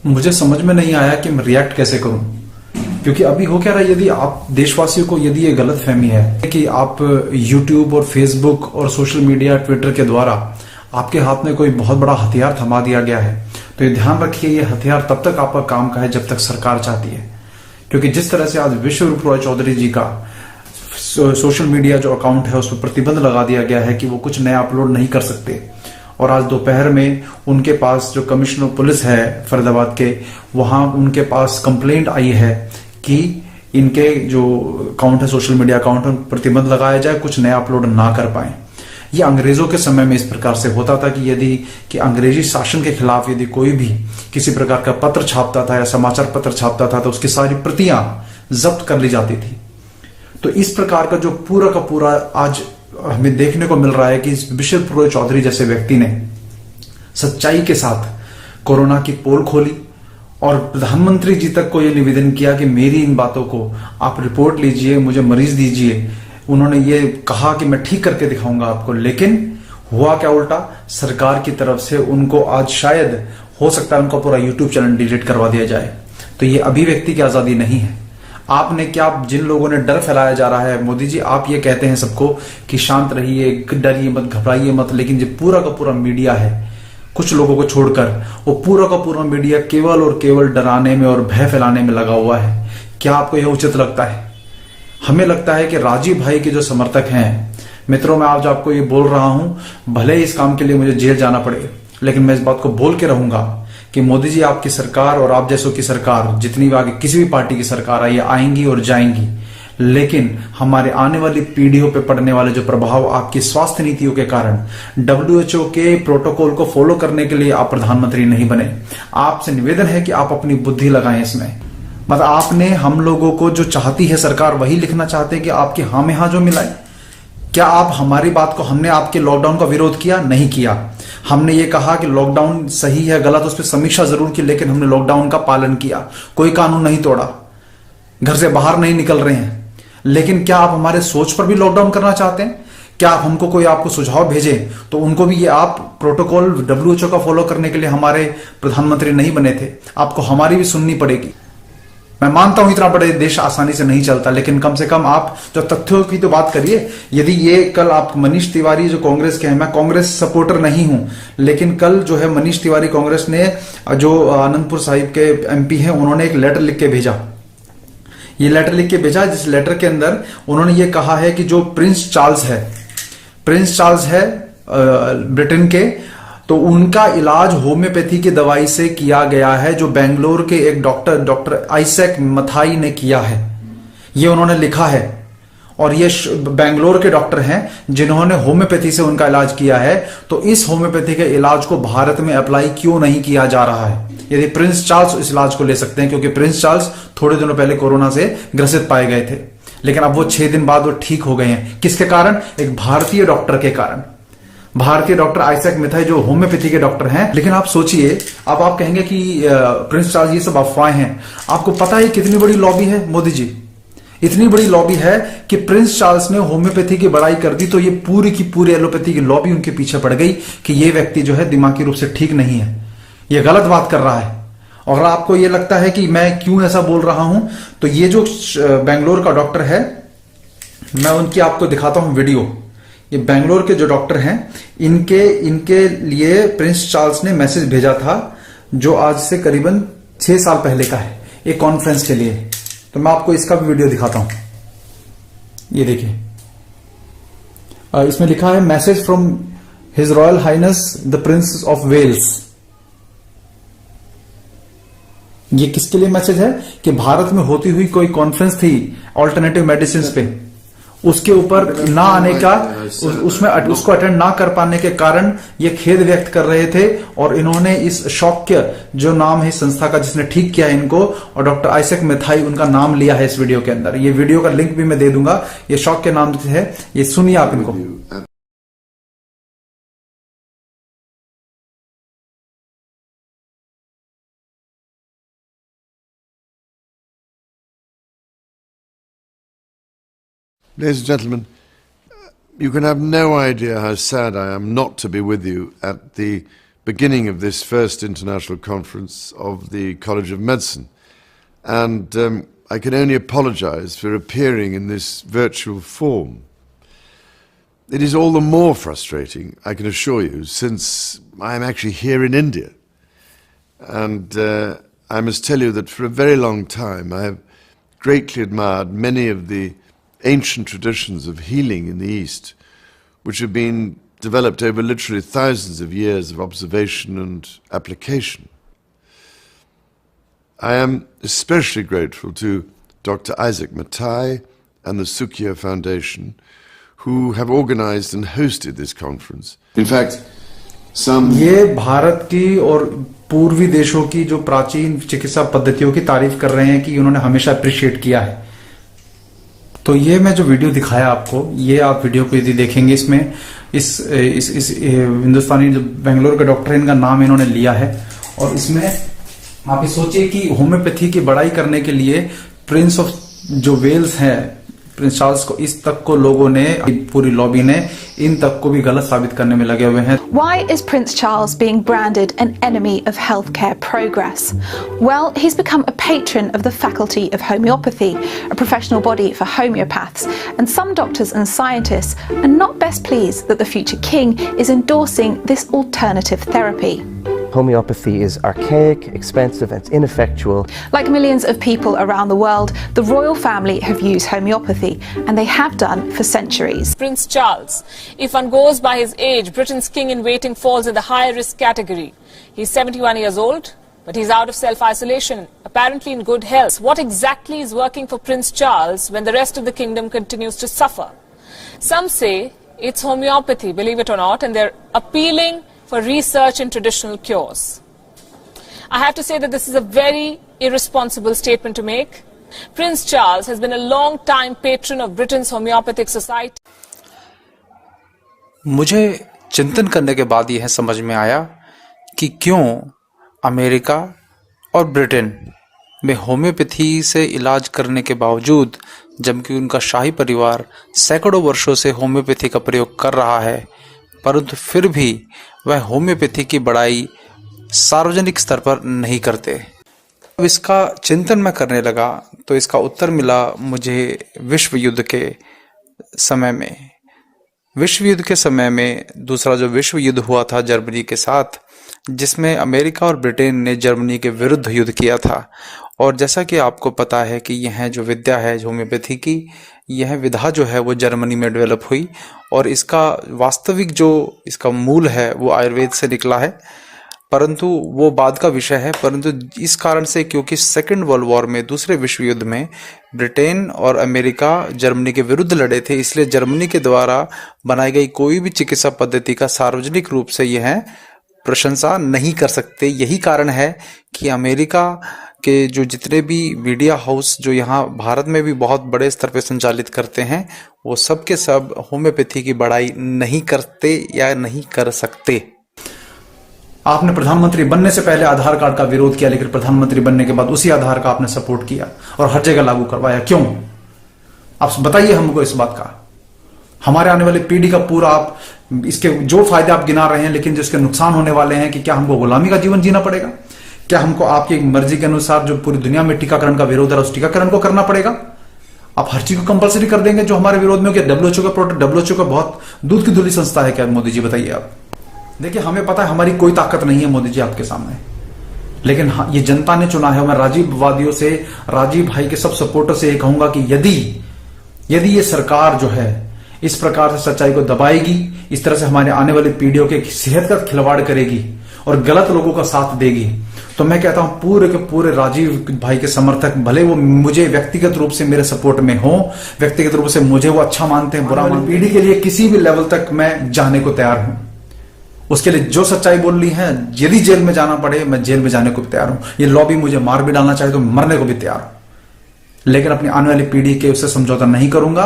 मुझे समझ में नहीं आया कि मैं रिएक्ट कैसे करूं, क्योंकि अभी हो क्या रहा है, यदि आप देशवासियों को यदि ये गलत फहमी है कि आप YouTube और Facebook और सोशल मीडिया ट्विटर के द्वारा आपके हाथ में कोई बहुत बड़ा हथियार थमा दिया गया है, तो ये ध्यान रखिए, ये हथियार तब तक आपका काम का है जब तक सरकार चाहती है। क्योंकि जिस तरह से आज विश्वरूप रॉय चौधरी जी का सोशल मीडिया जो अकाउंट है उस पर प्रतिबंध लगा दिया गया है कि वो कुछ नया अपलोड नहीं कर सकते, और आज दोपहर में उनके पास जो कमिश्नर पुलिस है फरीदाबाद के, वहां उनके पास कंप्लेंट आई है कि इनके जो अकाउंट है सोशल मीडिया अकाउंट में प्रतिबंध लगाया जाए, कुछ नया अपलोड ना कर पाए। ये अंग्रेजों के समय में इस प्रकार से होता था कि यदि कि अंग्रेजी शासन के खिलाफ यदि कोई भी किसी प्रकार का पत्र छापता था या समाचार पत्र छापता था तो उसकी सारी प्रतियां जब्त कर ली जाती थी। तो इस प्रकार का जो पूरा का पूरा आज हमें देखने को मिल रहा है कि विश्वरूप रॉय चौधरी जैसे व्यक्ति ने सच्चाई के साथ कोरोना की पोल खोली और प्रधानमंत्री जी तक को यह निवेदन किया कि मेरी इन बातों को आप रिपोर्ट लीजिए, मुझे मरीज दीजिए। उन्होंने ये कहा कि मैं ठीक करके दिखाऊंगा आपको, लेकिन हुआ क्या उल्टा, सरकार की तरफ से उनको आज शायद हो सकता है उनका पूरा यूट्यूब चैनल डिलीट करवा दिया जाए। तो ये अभिव्यक्ति की आजादी नहीं है। आपने क्या, जिन लोगों ने डर फैलाया जा रहा है, मोदी जी आप ये कहते हैं सबको कि शांत रहिए, डरिए मत, घबराइए मत, लेकिन जो पूरा का पूरा मीडिया है कुछ लोगों को छोड़कर, वो पूरा का पूरा मीडिया केवल और केवल डराने में और भय फैलाने में लगा हुआ है। क्या आपको यह उचित लगता है? हमें लगता है कि राजीव भाई के जो समर्थक हैं, मित्रों मैं आज आपको ये बोल रहा हूं, भले इस काम के लिए मुझे जेल जाना पड़े, लेकिन मैं इस बात को बोल के रहूंगा कि मोदी जी आपकी सरकार और आप जैसों की सरकार, जितनी भी आगे किसी भी पार्टी की सरकार आई, आएंगी और जाएंगी, लेकिन हमारे आने वाली पीढ़ियों पे पड़ने वाले जो प्रभाव आपकी स्वास्थ्य नीतियों के कारण, WHO के प्रोटोकॉल को फॉलो करने के लिए आप प्रधानमंत्री नहीं बने। आपसे निवेदन है कि आप अपनी बुद्धि लगाएं इसमें। मतलब आपने हम लोगों को जो चाहती है सरकार वही लिखना चाहते हैं कि आपके हाँ में हाँ जो मिलाए। क्या आप हमारी बात को, हमने आपके लॉकडाउन का विरोध किया? नहीं किया। हमने ये कहा कि लॉकडाउन सही है गलत उस पर समीक्षा जरूर की, लेकिन हमने लॉकडाउन का पालन किया, कोई कानून नहीं तोड़ा, घर से बाहर नहीं निकल रहे हैं। लेकिन क्या आप हमारे सोच पर भी लॉकडाउन करना चाहते हैं? क्या आप हमको कोई आपको सुझाव भेजें तो उनको भी ये आप प्रोटोकॉल WHO का फॉलो करने के लिए हमारे प्रधानमंत्री नहीं बने थे, आपको हमारी भी सुननी पड़ेगी। मैं मानता हूं इतना बड़े देश आसानी से नहीं चलता, लेकिन कम से कम आप जो तथ्यों की तो बात करिए। यदि ये कल आप मनीष तिवारी जो कांग्रेस के हैं, मैं कांग्रेस सपोर्टर नहीं हूं, लेकिन कल जो है मनीष तिवारी कांग्रेस ने जो आनंदपुर साहिब के MP हैं, उन्होंने एक लेटर लिख के भेजा। ये लेटर लिख के भेजा जिस लेटर के अंदर उन्होंने ये कहा है कि जो प्रिंस चार्ल्स है ब्रिटेन के, तो उनका इलाज होम्योपैथी की दवाई से किया गया है, जो बेंगलोर के एक डॉक्टर आइजैक मैथाई ने किया है। ये उन्होंने लिखा है, और ये बेंगलोर के डॉक्टर हैं जिन्होंने होम्योपैथी से उनका इलाज किया है। तो इस होम्योपैथी के इलाज को भारत में अप्लाई क्यों नहीं किया जा रहा है? यदि प्रिंस चार्ल्स इस इलाज को ले सकते हैं, क्योंकि प्रिंस चार्ल्स थोड़े दिनों पहले कोरोना से ग्रसित पाए गए थे, लेकिन अब वो 6 दिन बाद वो ठीक हो गए हैं। किसके कारण? एक भारतीय डॉक्टर के कारण। भारतीय डॉक्टर आइजैक मैथाई जो होम्योपैथी के डॉक्टर हैं। लेकिन आप सोचिए, अब आप कहेंगे कि प्रिंस चार्ल्स ये सब अफवाहें हैं। आपको पता है कितनी बड़ी लॉबी है मोदी जी? इतनी बड़ी लॉबी है कि प्रिंस चार्ल्स ने होम्योपैथी की बड़ाई कर दी तो ये पूरी की पूरी एलोपैथी की लॉबी उनके पीछे पड़ गई कि ये व्यक्ति जो है दिमागी रूप से ठीक नहीं है, ये गलत बात कर रहा है। और आपको ये लगता है कि मैं क्यों ऐसा बोल रहा हूं, तो ये जो बेंगलोर का डॉक्टर है, मैं उनकी आपको दिखाता हूं वीडियो। ये बेंगलोर के जो डॉक्टर हैं, इनके लिए प्रिंस चार्ल्स ने मैसेज भेजा था, जो आज से करीबन 6 साल पहले का है, एक कॉन्फ्रेंस के लिए। तो मैं आपको इसका भी वीडियो दिखाता हूं। ये देखिए, इसमें लिखा है message from his royal highness the prince of Wales. ये किसके लिए मैसेज है? कि भारत में होती हुई कोई कॉन्फ्रेंस थी ऑल्टरनेटिव मेडिसिन पे, उसके ऊपर ना आने का, उसमें उसको अटेंड ना कर पाने के कारण ये खेद व्यक्त कर रहे थे। और इन्होंने इस शौक्य जो नाम है इस संस्था का जिसने ठीक किया है इनको, और डॉक्टर आइजैक मैथाई उनका नाम लिया है इस वीडियो के अंदर। ये वीडियो का लिंक भी मैं दे दूंगा। ये शौक्य नाम है, ये सुनिए आप इनको। Ladies and gentlemen, you can have no idea how sad I am not to be with you at the beginning of this first international conference of the College of Medicine. And I can only apologize for appearing in this virtual form. It is all the more frustrating, I can assure you, since I am actually here in India. And I must tell you that for a very long time I have greatly admired many of the ancient traditions of healing in the East, which have been developed over literally thousands of years of observation and application. I am especially grateful to Dr. Isaac Matai and the Sukya Foundation, who have organized and hosted this conference. In fact, ये भारत की और पूर्वी देशों की जो प्राचीन चिकित्सा पद्धतियों की तारीफ कर रहे हैं कि उन्होंने हमेशा अप्रिशिएट किया है। तो ये मैं जो वीडियो दिखाया आपको, ये आप वीडियो को यदि देखेंगे, इसमें इस हिंदुस्तानी जो बेंगलोर के डॉक्टर, इनका नाम इन्होंने लिया है। और इसमें आप ये सोचिए कि होम्योपैथी की बड़ाई करने के लिए प्रिंस ऑफ जो वेल्स है, प्रिंस चार्ल्स को, इस तक को लोगों ने, पूरी लॉबी ने इन तक को भी गलत साबित करने में लगे हुए हैं। Why is Prince Charles being branded an enemy of healthcare progress? Well, he's become a patron of the Faculty of Homeopathy, a professional body for homeopaths, and some doctors and scientists are not best pleased that the future king is endorsing this alternative therapy. Homeopathy is archaic, expensive, and ineffectual. Like millions of people around the world, the royal family have used homeopathy, and they have done for centuries. Prince Charles, if one goes by his age, Britain's king-in-waiting falls in the high-risk category. He's 71 years old, but he's out of self-isolation, apparently in good health. What exactly is working for Prince Charles when the rest of the kingdom continues to suffer? Some say it's homeopathy, believe it or not, and they're appealing for research in traditional cures. I have to say that this is a very irresponsible statement to make. Prince Charles has been a long-time patron of Britain's homeopathic society. मुझे चिंतन करने के बाद यह समझ में आया कि क्यों अमेरिका और ब्रिटेन में होम्योपैथी से इलाज करने के बावजूद, जबकि उनका शाही परिवार सैकड़ों वर्षों से होम्योपैथी का प्रयोग कर रहा है, परंतु फिर भी वह होम्योपैथी की बड़ाई सार्वजनिक स्तर पर नहीं करते। अब इसका चिंतन मैं करने लगा तो इसका उत्तर मिला मुझे विश्व युद्ध के समय में। विश्व युद्ध के समय में दूसरा जो विश्व युद्ध हुआ था जर्मनी के साथ, जिसमें अमेरिका और ब्रिटेन ने जर्मनी के विरुद्ध युद्ध किया था। और जैसा कि आपको पता है कि यह जो विद्या है होम्योपैथी की, यह विधा जो है वो जर्मनी में डेवलप हुई और इसका वास्तविक जो इसका मूल है वो आयुर्वेद से निकला है, परंतु वो बाद का विषय है। परंतु इस कारण से, क्योंकि सेकेंड वर्ल्ड वॉर में, दूसरे विश्व युद्ध में ब्रिटेन और अमेरिका जर्मनी के विरुद्ध लड़े थे, इसलिए जर्मनी के द्वारा बनाई गई कोई भी चिकित्सा पद्धति का सार्वजनिक रूप से यह प्रशंसा नहीं कर सकते। यही कारण है कि अमेरिका के जो जितने भी मीडिया हाउस जो यहाँ भारत में भी बहुत बड़े स्तर पे संचालित करते हैं, वो सब के सब होम्योपैथी की बड़ाई नहीं करते या नहीं कर सकते। आपने प्रधानमंत्री बनने से पहले आधार कार्ड का विरोध किया, लेकिन प्रधानमंत्री बनने के बाद उसी आधार का आपने सपोर्ट किया और हर जगह लागू करवाया। क्यों? आप बताइए हमको इस बात का। हमारे आने वाली पीढ़ी का पूरा आप इसके जो फायदे आप गिना रहे हैं, लेकिन जिसके नुकसान होने वाले हैं कि क्या हमको गुलामी का जीवन जीना पड़ेगा? क्या हमको आपकी मर्जी के अनुसार जो पूरी दुनिया में टीकाकरण का विरोध है उस टीकाकरण को करना पड़ेगा? आप हर चीज को कंपलसरी कर देंगे जो हमारे विरोध में हो? क्या डब्ल्यूएचओ का प्रोडक्ट, डब्ल्यूएचओ का बहुत दूध की धुली संस्था है क्या? मोदी जी बताइए आप। देखिए, हमें पता है हमारी कोई ताकत नहीं है मोदी जी आपके सामने, लेकिन ये जनता ने चुना है। मैं राजीववादियों से, राजीव भाई के सब सपोर्टर से ये कहूंगा कि यदि ये सरकार जो है इस प्रकार से सच्चाई को दबाएगी, इस तरह से हमारे आने वाली पीढ़ियों के सेहत का खिलवाड़ करेगी और गलत लोगों का साथ देगी, तो मैं कहता हूं पूरे के पूरे राजीव भाई के समर्थक, भले वो मुझे व्यक्तिगत रूप से मेरे सपोर्ट में हो, व्यक्तिगत रूप से मुझे वो अच्छा मानते हैं, बुरा मानते हैं, पीढ़ी के लिए किसी भी लेवल तक मैं जाने को तैयार हूं। उसके लिए जो सच्चाई बोल रही है, यदि जेल में जाना पड़े मैं जेल में जाने को भी तैयार हूं। ये लॉबी मुझे मार भी डालना चाहे तो मरने को भी तैयार हूं, लेकिन अपनी आने वाली पीढ़ी के उससे समझौता नहीं करूंगा।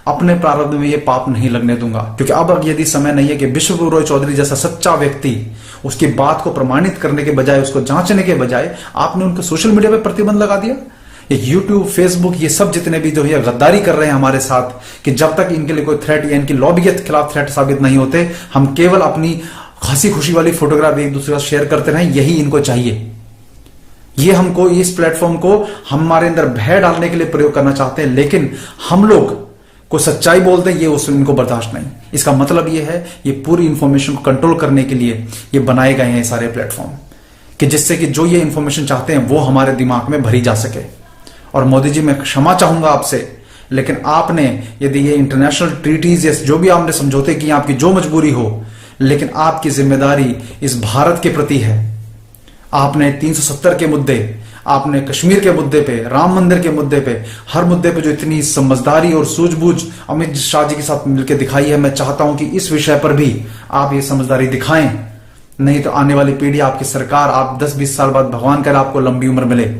अपने प्रारब्ध में ये पाप नहीं लगने दूंगा, क्योंकि अब यदि समय नहीं है कि विश्व रॉय चौधरी जैसा सच्चा व्यक्ति उसकी बात को प्रमाणित करने के बजाय, उसको जांचने के बजाय आपने उनके सोशल मीडिया पे प्रतिबंध लगा दिया। ये यूट्यूब, फेसबुक, ये सब जितने भी जो है गद्दारी कर रहे हैं हमारे साथ, कि जब तक इनके लिए कोई थ्रेट या इनकी लॉबी के खिलाफ थ्रेट साबित नहीं होते, हम केवल अपनी हंसी खुशी वाली फोटोग्राफ एक दूसरे के साथ शेयर करते रहें, यही इनको चाहिए। ये हमको इस प्लेटफॉर्म को हमारे अंदर भय डालने के लिए प्रयोग करना चाहते हैं, लेकिन हम लोग को सच्चाई बोलते हैं, ये उस इनको बर्दाश्त नहीं। इसका मतलब ये है, ये पूरी इंफॉर्मेशन को कंट्रोल करने के लिए ये बनाए गए हैं सारे प्लेटफॉर्म, कि जिससे कि जो ये इंफॉर्मेशन चाहते हैं वो हमारे दिमाग में भरी जा सके। और मोदी जी, मैं क्षमा चाहूंगा आपसे, लेकिन आपने यदि ये इंटरनेशनल ट्रीटीज या जो भी आपने समझौते किए, आपकी जो मजबूरी हो, लेकिन आपकी जिम्मेदारी इस भारत के प्रति है। आपने 370 के मुद्दे, आपने कश्मीर के मुद्दे पे, राम मंदिर के मुद्दे पे, हर मुद्दे पे जो इतनी समझदारी और सूझबूझ अमित शाह जी के साथ मिलकर दिखाई है, मैं चाहता हूं कि इस विषय पर भी आप ये समझदारी दिखाएं। नहीं तो आने वाली पीढ़ी, आपकी सरकार, आप 10-20 साल बाद, भगवान करे आपको लंबी उम्र मिले,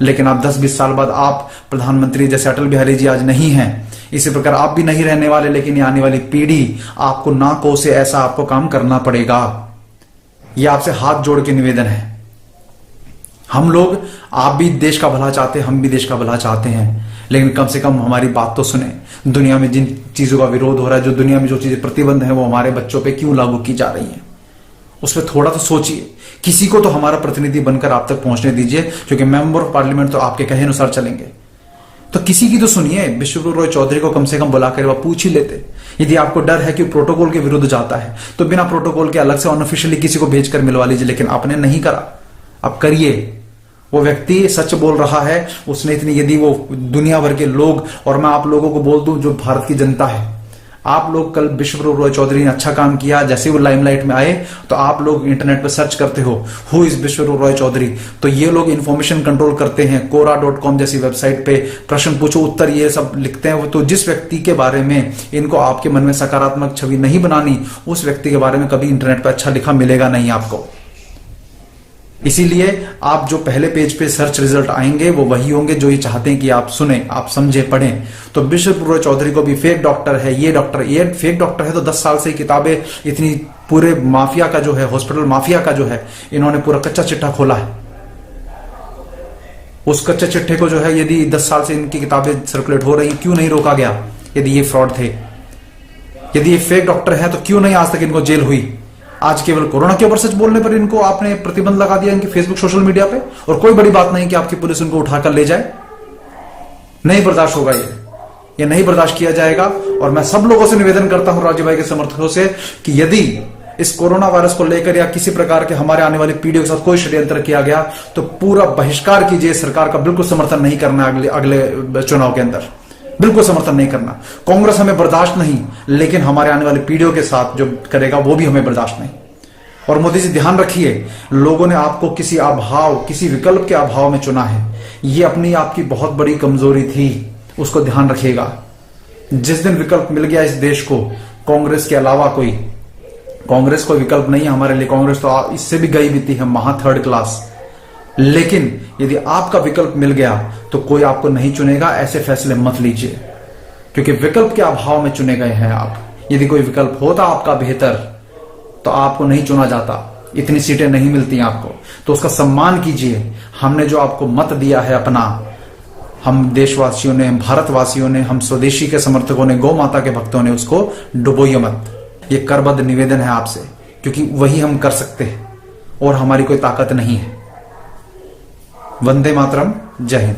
लेकिन आप 10-20 साल बाद आप प्रधानमंत्री जैसे अटल बिहारी जी आज नहीं हैं, इसी प्रकार आप भी नहीं रहने वाले, लेकिन ये आने वाली पीढ़ी आपको ना कोसे ऐसा आपको काम करना पड़ेगा। यह आपसे हाथ जोड़ के निवेदन है। हम लोग, आप भी देश का भला चाहते हैं, हम भी देश का भला चाहते हैं, लेकिन कम से कम हमारी बात तो सुने। दुनिया में जिन चीजों का विरोध हो रहा है, जो दुनिया में जो चीजें प्रतिबंध है, वो हमारे बच्चों पे क्यों लागू की जा रही है, उस पर थोड़ा तो सोचिए। किसी को तो हमारा प्रतिनिधि बनकर आप तक पहुंचने दीजिए, क्योंकि मेंबर ऑफ पार्लियामेंट तो आपके कहे अनुसार चलेंगे। तो किसी की तो सुनिए। विश्वरूप रॉय चौधरी को कम से कम बुलाकर वह पूछ ही लेते। यदि आपको डर है कि प्रोटोकॉल के विरुद्ध जाता है, तो बिना प्रोटोकॉल के अलग से अनऑफिशियली किसी को भेजकर मिलवा लीजिए, लेकिन आपने नहीं करा। अब करिए। वो व्यक्ति सच बोल रहा है, उसने इतनी, यदि वो दुनिया भर के लोग, और मैं आप लोगों को बोल दूं जो भारत की जनता है, आप लोग कल विश्वरूप रॉय चौधरी ने अच्छा काम किया, जैसे वो लाइमलाइट में आए तो आप लोग इंटरनेट पर सर्च करते हो हु इज विश्वरूप रॉय चौधरी, तो ये लोग इंफॉर्मेशन कंट्रोल करते हैं। कोरा.com जैसी वेबसाइट पे प्रश्न पूछो उत्तर ये सब लिखते हैं। तो जिस व्यक्ति के बारे में इनको आपके मन में सकारात्मक छवि नहीं बनानी, उस व्यक्ति के बारे में कभी इंटरनेट पर अच्छा लिखा मिलेगा नहीं आपको। इसीलिए आप जो पहले पेज पे सर्च रिजल्ट आएंगे वो वही होंगे जो ये चाहते हैं कि आप सुने, आप समझे, पढ़ें। तो विश्वरूप रॉय चौधरी को भी फेक डॉक्टर है, ये फेक डॉक्टर है, तो 10 साल से किताबें इतनी पूरे माफिया का जो है, हॉस्पिटल माफिया का जो है, इन्होंने पूरा कच्चा चिट्ठा खोला है। उस कच्चे चिट्ठे को जो है, यदि 10 साल से इनकी किताबें सर्कुलेट हो रही, क्यों नहीं रोका गया? यदि ये फ्रॉड थे, यदि ये फेक डॉक्टर है, तो क्यों नहीं आज तक इनको जेल हुई? आज केवल कोरोना के ऊपर सच बोलने पर इनको आपने प्रतिबंध लगा दिया इनके फेसबुक सोशल मीडिया पे, और कोई बड़ी बात नहीं कि आपकी पुलिस उनको उठाकर ले जाए। नहीं बर्दाश्त होगा, ये नहीं बर्दाश्त किया जाएगा। और मैं सब लोगों से निवेदन करता हूं, राज्य भाई के समर्थकों से, कि यदि इस कोरोना वायरस को लेकर या किसी प्रकार के हमारे आने वाली पीढ़ियों के साथ कोई षड्यंत्र किया गया, तो पूरा बहिष्कार कीजिए। सरकार का बिल्कुल समर्थन नहीं करना अगले चुनाव के अंदर, बिल्कुल समर्थन नहीं करना। कांग्रेस हमें बर्दाश्त नहीं, लेकिन हमारे आने वाली पीढ़ियों के साथ जो करेगा वो भी हमें बर्दाश्त नहीं। और मोदी जी ध्यान रखिए, लोगों ने आपको किसी अभाव, किसी विकल्प के अभाव में चुना है। ये अपनी आपकी बहुत बड़ी कमजोरी थी, उसको ध्यान रखिएगा। जिस दिन विकल्प मिल गया इस देश को, कांग्रेस के अलावा कांग्रेस कोई विकल्प नहीं है हमारे लिए। कांग्रेस तो इससे भी गई बीती है, महा थर्ड क्लास। लेकिन यदि आपका विकल्प मिल गया तो कोई आपको नहीं चुनेगा। ऐसे फैसले मत लीजिए, क्योंकि विकल्प के अभाव में चुने गए हैं आप। यदि कोई विकल्प होता आपका बेहतर, तो आपको नहीं चुना जाता, इतनी सीटें नहीं मिलती आपको। तो उसका सम्मान कीजिए। हमने जो आपको मत दिया है अपना, हम देशवासियों ने, भारतवासियों ने, हम स्वदेशी के समर्थकों ने, गौ माता के भक्तों ने, उसको डुबोइए मत। ये करबद्ध निवेदन है आपसे, क्योंकि वही हम कर सकते हैं और हमारी कोई ताकत नहीं है। वंदे मातरम। जय हिंद।